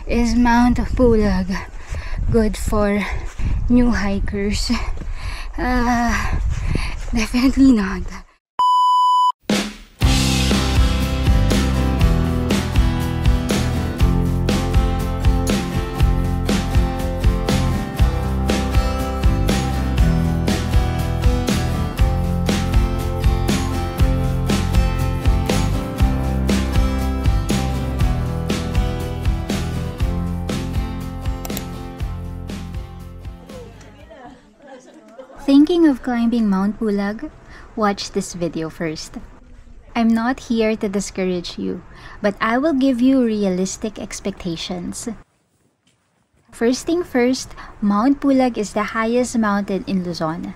is Mount Pulag. Good for new hikers. Definitely not. Thinking of climbing Mount Pulag? Watch this video first. I'm not here to discourage you, but I will give you realistic expectations. First thing first, Mount Pulag is the highest mountain in Luzon.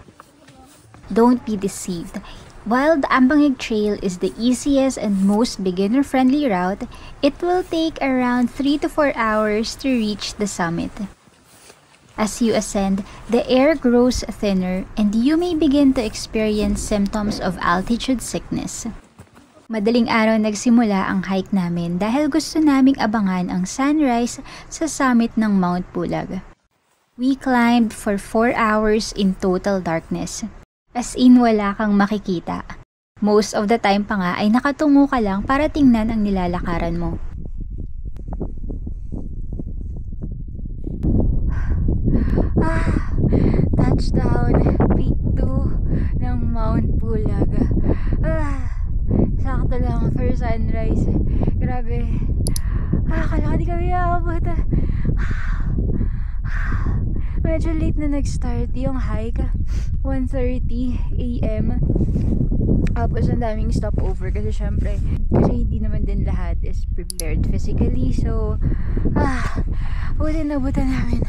Don't be deceived. While the Ambangig Trail is the easiest and most beginner-friendly route, it will take around 3 to 4 hours to reach the summit. As you ascend, the air grows thinner and you may begin to experience symptoms of altitude sickness. Madaling araw nagsimula ang hike namin dahil gusto naming abangan ang sunrise sa summit ng Mount Pulag. We climbed for 4 hours in total darkness. As in wala kang makikita. Most of the time pa nga ay nakatungo ka lang para tingnan ang nilalakaran mo. Touchdown, peak 2 ng Mount Pulag. Sakto lang for sunrise. Grabe. Akala ko di kami aabot. Medyo late na nag-start yung hike. 1:30 AM. Tapos ang daming stopover kasi syempre hindi naman din lahat is prepared physically. So, buti nabutan namin.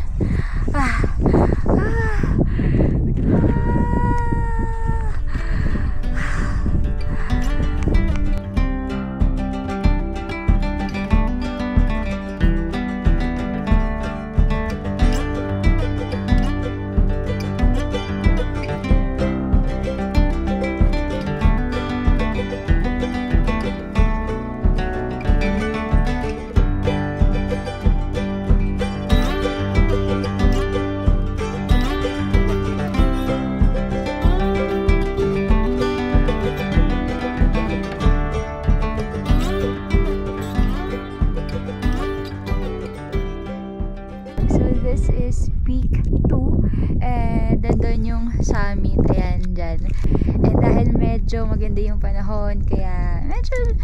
This is peak 2 and nandun yung summit, ayan dyan. And dahil medyo maganda yung panahon, kaya medyo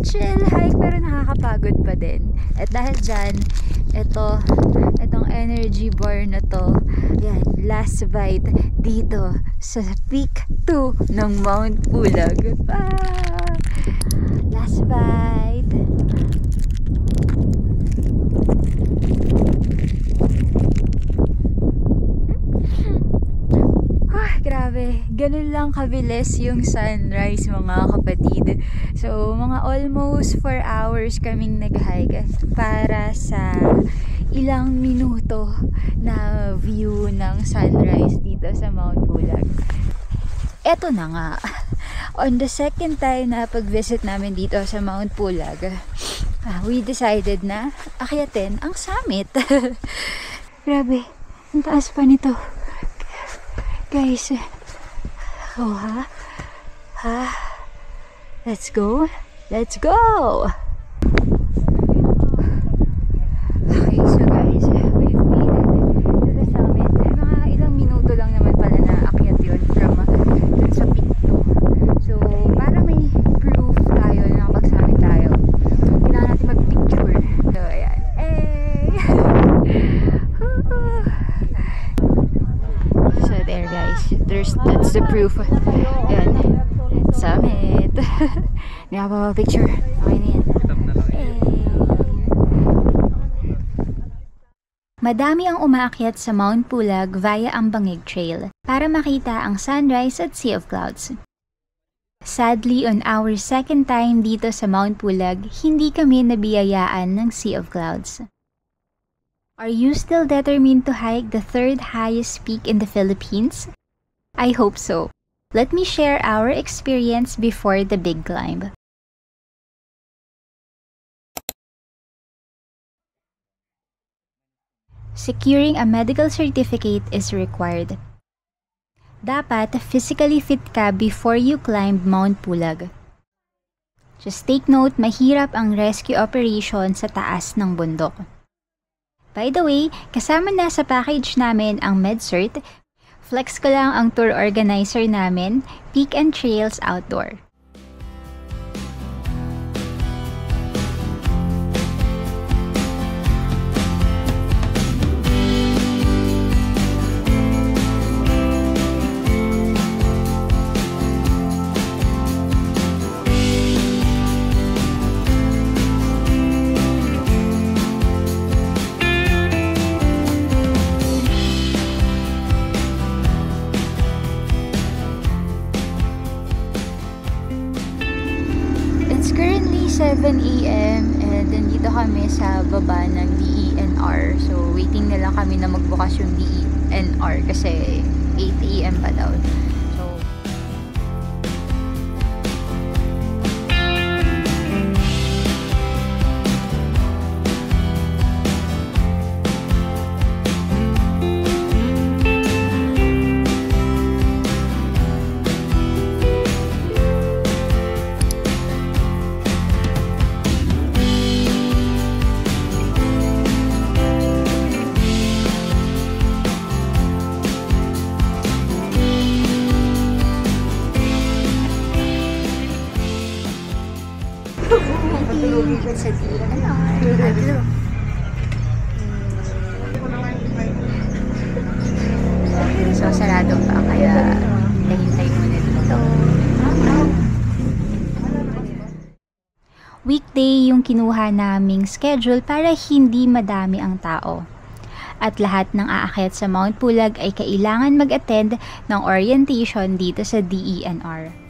chill hike pero nakakapagod pa din. At dahil dyan, itong energy bar na to, yan, last bite dito sa peak 2 ng Mount Pulag. Last bite. Grabe, ganun lang kabilis yung sunrise mga kapatid. So, mga almost 4 hours kaming nag-hike para sa ilang minuto na view ng sunrise dito sa Mount Pulag. Eto na nga, on the second time na pag-visit namin dito sa Mount Pulag, we decided na akyatin ang summit. Grabe, ang taas pa nito. Guys, let's go. Okay, so guys, we've made it to the summit. Mga ilang minuto lang naman pala na akyat yun from dun sa peak 2. So, para may proof tayo na nakapag-summit tayo, kailangan natin mag-picture. So, ayan. So there guys, that's the proof. Yan, summit. Hindi ka pa picture. Okay na yan. Madami ang umaakyat sa Mount Pulag via Ambangig Trail para makita ang sunrise at Sea of Clouds. Sadly, on our second time dito sa Mount Pulag, hindi kami nabiyayaan ng Sea of Clouds. Are you still determined to hike the third highest peak in the Philippines? I hope so. Let me share our experience before the big climb. Securing a medical certificate is required. Dapat physically fit ka before you climb Mount Pulag. Just take note, mahirap ang rescue operation sa taas ng bundok. By the way, kasama na sa package namin ang MedCert. Flex ko lang ang tour organizer namin, Peak and Trails Outdoor. It's currently 7 AM and nandito kami sa baba ng DENR. So, waiting na lang kami na magbukas yung DENR kasi 8 AM pa daw. So, Sa DENR. so sarado pa kaya hintay muna dito. Weekday yung kinuha naming schedule para hindi madami ang tao. At lahat ng aakyat sa Mount Pulag ay kailangan mag-attend ng orientation dito sa DENR.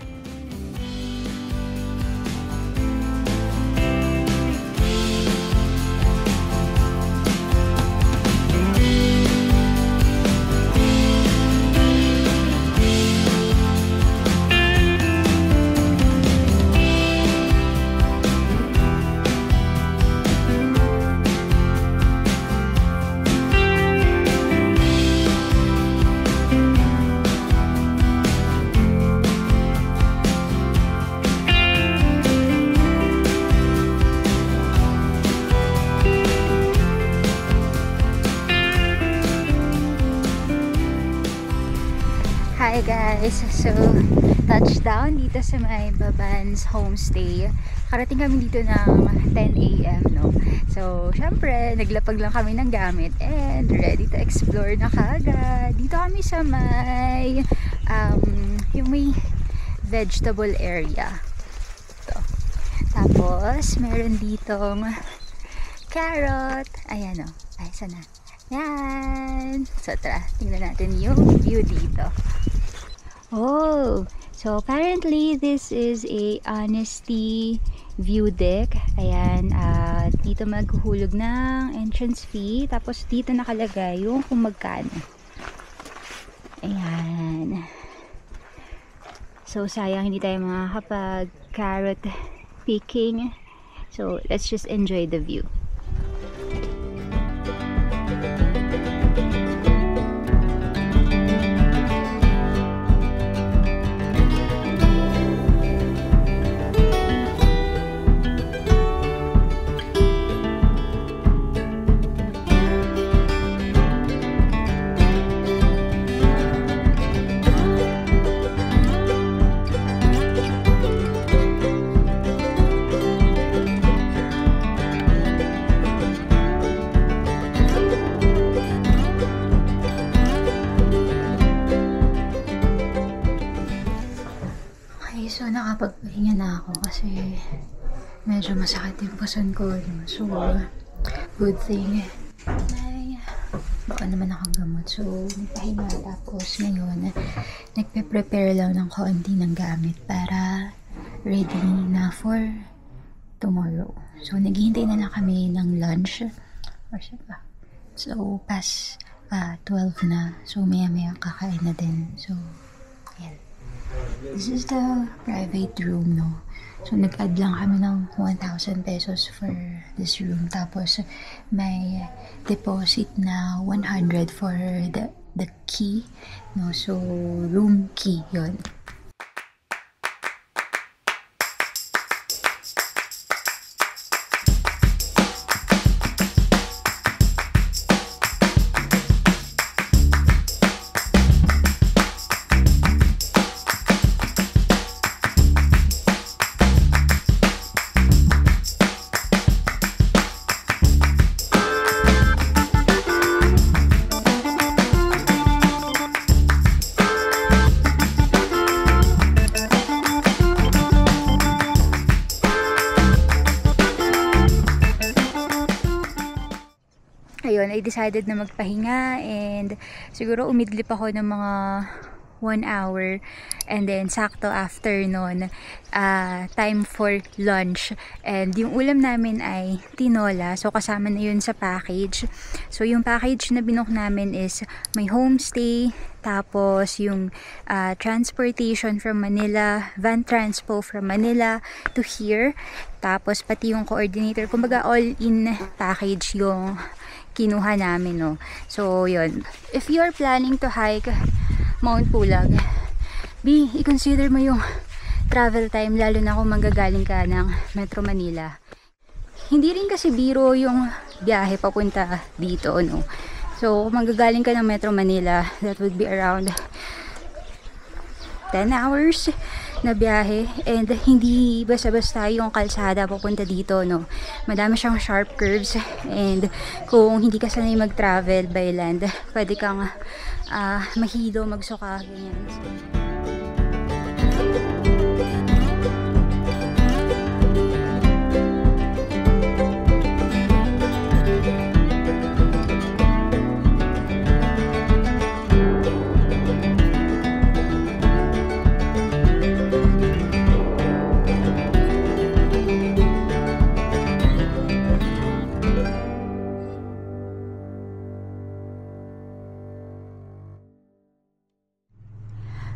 Hi guys! So, touchdown dito sa may Babans Homestay. Karating kami dito ng 10 AM, no? So, syempre, naglapag lang kami ng gamit and ready to explore na kaagad. Dito kami sa may, yung may vegetable area. Ito. Tapos, meron ditong carrot. Ayan, o. Ay, sana. Yan! So, tara, tingnan natin yung view dito. Oh, so apparently this is a honesty view deck. Ayan, dito maghuhulog ng entrance fee. Tapos dito nakalagay yung kung magkano. Ayan. So sayang hindi tayo makakapag carrot picking. So let's just enjoy the view. So, nakapagpahinga na ako kasi medyo masakit yung puson ko. No? So, good thing. Ay, baka naman akong gamot. So, nagpahinga. Tapos, ngayon, nagpe-prepare lang ng konti ng gamit para ready na for tomorrow. So, naghihintay na lang kami ng lunch. Or siya pa. So, past 12 na. So, maya-maya kakain na din. So, ayan. This is the private room, no? So, nag-add lang kami ng 1,000 pesos for this room. Tapos, may deposit na 100 for the key, no? So, room key yon. Ayun, I decided na magpahinga and siguro umidlip ako ng mga 1 hour and then sakto after nun, time for lunch, and yung ulam namin ay tinola, so kasama na yun sa package. So yung package na binook namin is may homestay, tapos yung transportation from Manila, van transpo from Manila to here, tapos pati yung coordinator, kumbaga all-in package yung kinuha namin, no. So yun, if you are planning to hike Mount Pulag, i-consider mo yung travel time, lalo na kung manggagaling ka ng Metro Manila. Hindi rin kasi biro yung biyahe papunta dito, no. So kung manggagaling ka ng Metro Manila, that would be around 10 hours na biyahe, and hindi basta-basta yung kalsada papunta dito, no. Madami siyang sharp curves, and kung hindi ka sanay mag-travel by land, pwede kang mahilo, magsuka, ganyan.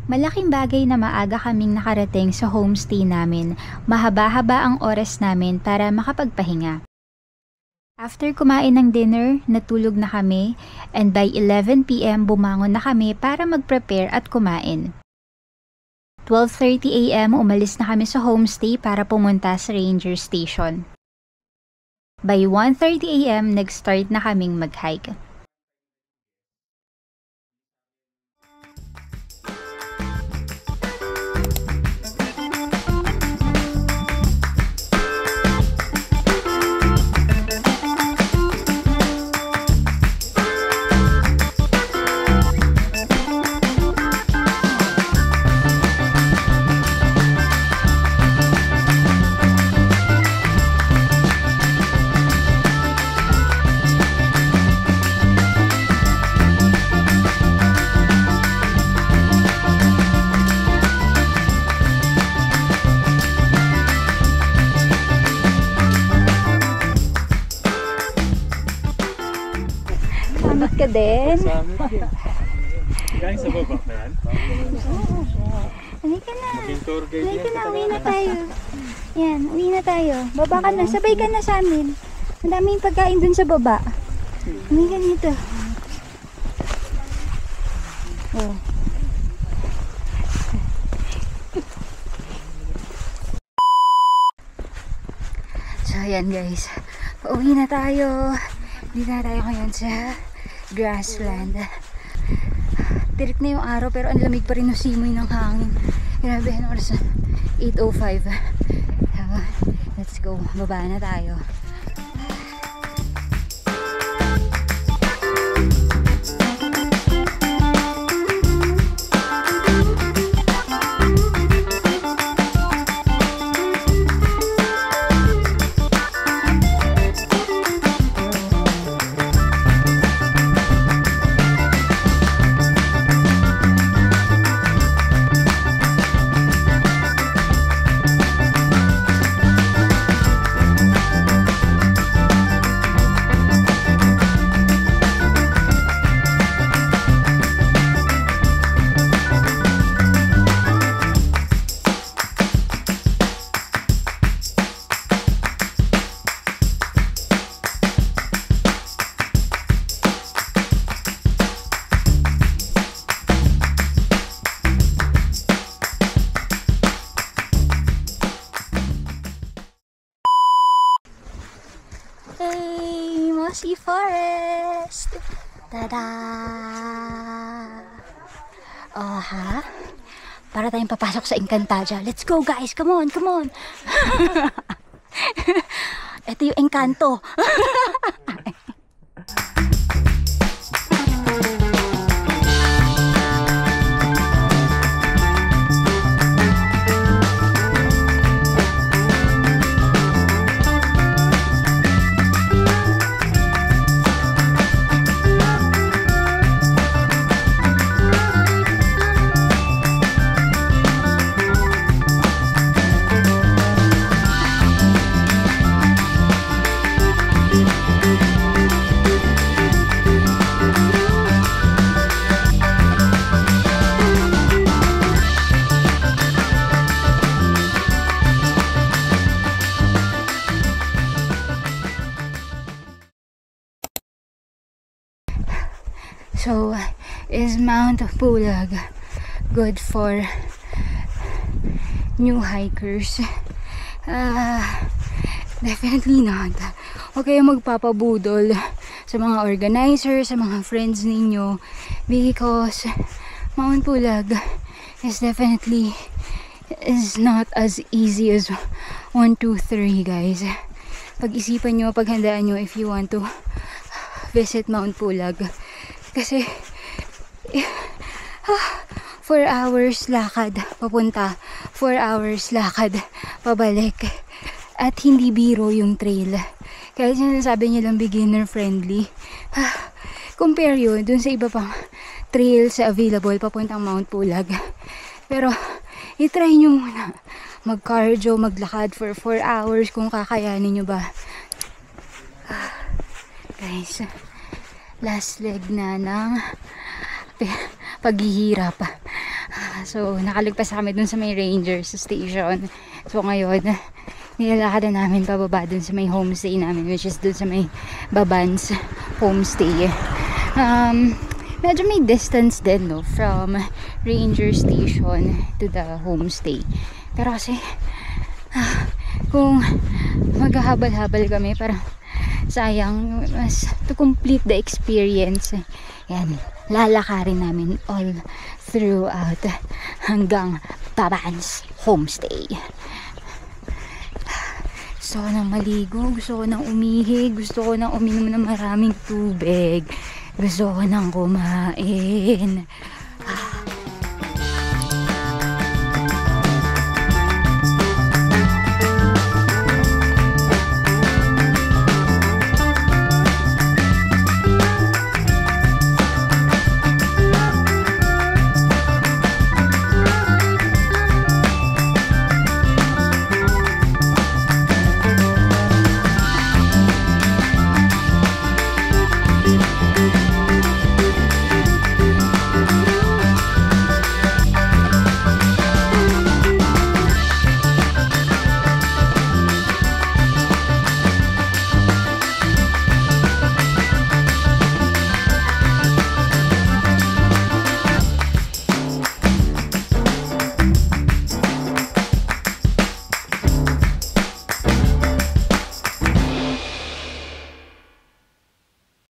Malaking bagay na maaga kaming nakarating sa homestay namin. Mahaba-haba ang oras namin para makapagpahinga. After kumain ng dinner, natulog na kami, and by 11 PM bumangon na kami para mag-prepare at kumain. 12:30 AM umalis na kami sa homestay para pumunta sa ranger station. By 1:30 AM nag-start na kaming mag-hike. Ka din. Galing sa baba ba yan? Halika na. Maging tour guide Halika yan na, sa uwi na Tagaytay. tayo. Yan, uwi na tayo. Baba ka na, sabay ka na sa amin. Ang daming pagkain dun sa baba. Uwi ka nito. Oh. So, ayan guys. Pauwi na tayo. Dito na tayo ngayon sa grassland. Tirik na yung araw pero ang lamig pa rin ng simoy ng hangin. Grabe, ano oras na? 8:05. Let's go. Baba na tayo. mossy forest. Tada! Oh, ha? Para tayong papasok sa Encantadia. Let's go, guys! Come on, come on! Ito yung Encanto. So, is Mount Pulag good for new hikers? Definitely not. Huwag kayong magpapabudol sa mga organizers, sa mga friends ninyo, because Mount Pulag is definitely not as easy as 1, 2, 3, guys. Pag-isipan nyo, paghandaan nyo if you want to visit Mount Pulag. Kasi 4 hours lakad papunta, 4 hours lakad pabalik, at hindi biro yung trail. Kaya sinasabi niya lang beginner friendly. Compare yun dun sa iba pang trails available papuntang Mount Pulag. Pero i-try nyo muna mag cardio, maglakad for 4 hours kung kakayanin nyo ba. Guys, last leg na ng paghihirap. So, nakaligpas kami dun sa may Rangers station. So, ngayon, nilalakad na namin pababa dun sa may homestay namin, which is dun sa may Babans homestay. Medyo may distance din, no, from Ranger station to the homestay. Pero kasi, kung maghahabal-habal kami, parang sayang, mas to complete the experience, yan, lalakarin namin all throughout hanggang Babans homestay. Gusto ko nang maligo, gusto ko nang umihi, gusto ko nang uminom ng maraming tubig, gusto ko nang kumain.